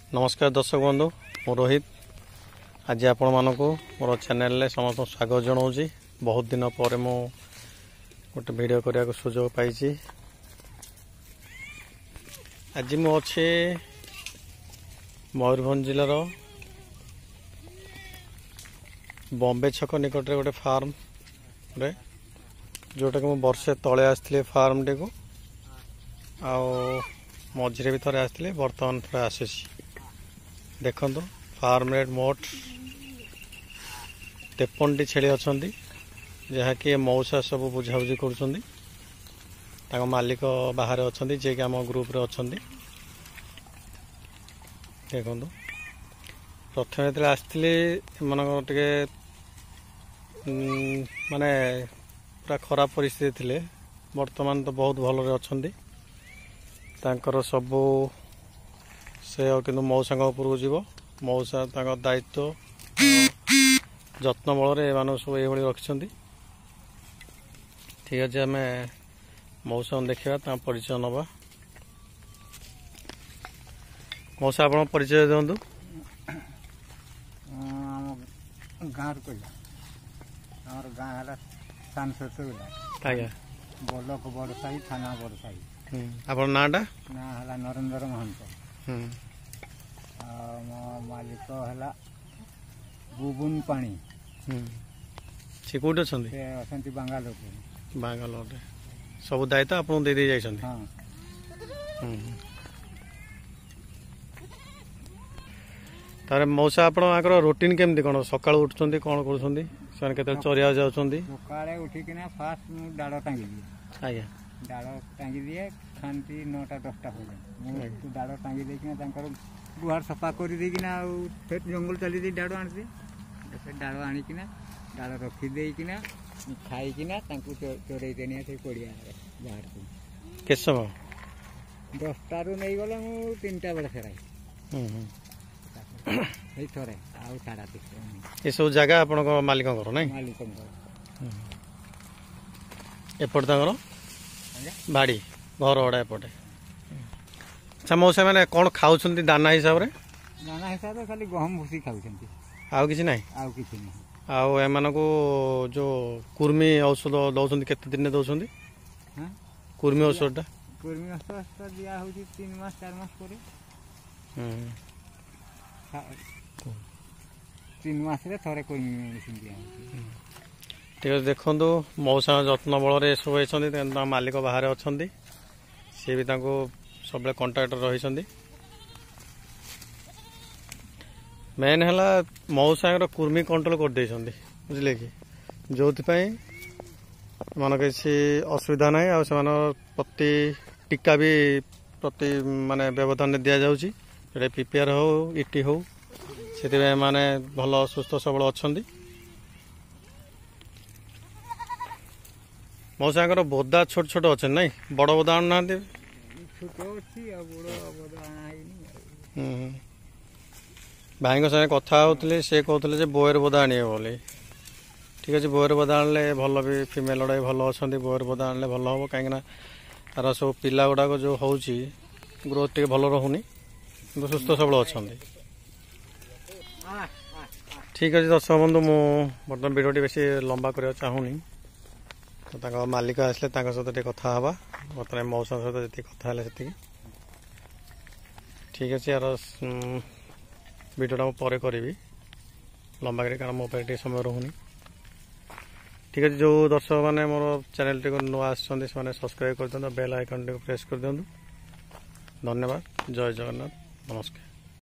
नमस्कार दर्शक बंधु मु रोहित आज आपण मानक मोर चैनल समस्त स्वागत जनाऊँगी। बहुत दिन पर मु गोटे वीडियो करने को सुजोग पाई। आज मु अच्छे मयूरभंज जिलार बॉम्बे छक निकट गोटे फार्म रे जोटा कि मु वर्षे तले आसती फार्म टी को मझे भी थोड़े आसती बर्तमान थोड़े आसी देखु फार्म रे मोट 53टी छेली अच्छा जहाँकि मौसा सब बुझाबुझी कर मालिक बाहर अच्छा जे कि आम ग्रुप रे अच्छा देखु प्रथम जो आसती मान माने पूरा खराब परिस्थिति थिले वर्तमान तो बहुत भल अच्छा सबू से कि मौसा उपरको जीव मौसा दायित्व जत्न बल सब ये रखिंट ठीक अच्छे आम मौसा देखा परिचय नवा मौसा आप परिचय दिंतु गाँव गाँ है सांसद आज्ञा ब्लक बड़साई थाना बड़साई आप नाटा ना है नरेंद्र महंत मो मालिक है बुबुन पाणी सी कौट अच्छा बांगालोर बांगालोर सब दायित्व आपको दे दे जाइछन। हाँ तारे मौसा आपण रूटीन केमती कौन सकाल उठुंट कौन कर चरिया जाऊँगी सकाଳେ उठिकिना फास्ट मु डाड़ टांगी दिए आज्ञा डाड़ टांगी दिए खाती 9टा 10टा हो जाए डाड़ टांगी देकिना गुहार सफा कर देकिना फिर जंगल चली दी डाड़ आनी से डाड़ आनिकिना डाड़ रखीदेकिना खाईकिना चोरई देनी से पड़िया बाहर को केत समय 10टा रू नहीं गले मु 3टा बेले फेराई थोड़े आउ छाड़ा ये सब जगह आप मालिक ना मालिक एपटे बाड़ी घर गड़ा एपटे अच्छा मौसा मैंने कौन खाऊँ दाना हिसाब से दाना हिसाब से खाली गहम भूसी खाऊ आउ किसी नहीं आउ किसी नहीं आउ एम जो कुर्मी औषध दौरान केते दिन दौरान कुर्मी औषध कुर्मी औषध दिया हो 3 मास 4 मास पर 3 मास रे थोड़े कुर्मी मेडिसिन दिया ठीक है देखो मौसा जत्न बल सब मालिक बाहर अच्छा सी भी सब कंटाक्ट रही मेन है मौसा कुर्मी कंट्रोल कर दे बुझे कि जो मान किसी असुविधा ना आ प्रति टीका भी प्रति माने व्यवधान दि जाऊँगी पीपीआर हो इटी हो से माने भल सुस्थ सबल अच्छा मौसा बोदा छोट छोट अच्छे ना बड़ बोदा आना भाई साथ कथा होते से कहते बोयर बोदा आने बोली ठीक अच्छे बोयर बोदा आने भल भी फिमेल गुड़ा भल अच्छा बोयर बोदा आने भल हम कहीं तार सब पिला गुड़ाक जो हो ग्रोथ टे भल रोनी कि सुस्थ सबल अच्छा ठीक अच्छे दर्शक बंधु मु बर्तमान भिडियो बेसी लंबा करने चाहूनी तो मालिक आसले सहित कथा हवा बर्तमान मौसा सहित जी कथा से ठीक अच्छे यार भिडियोटा मुझे करी लंबा करी कारण मो पाखे समय रोनी ठीक अच्छे जो दर्शक मैंने मोर चैनल टी नुआ आसने सब्सक्राइब कर दिखाँ बेल आइकन टी प्रेस कर दिखाँ धन्यवाद जय जगन्नाथ नमस्कार।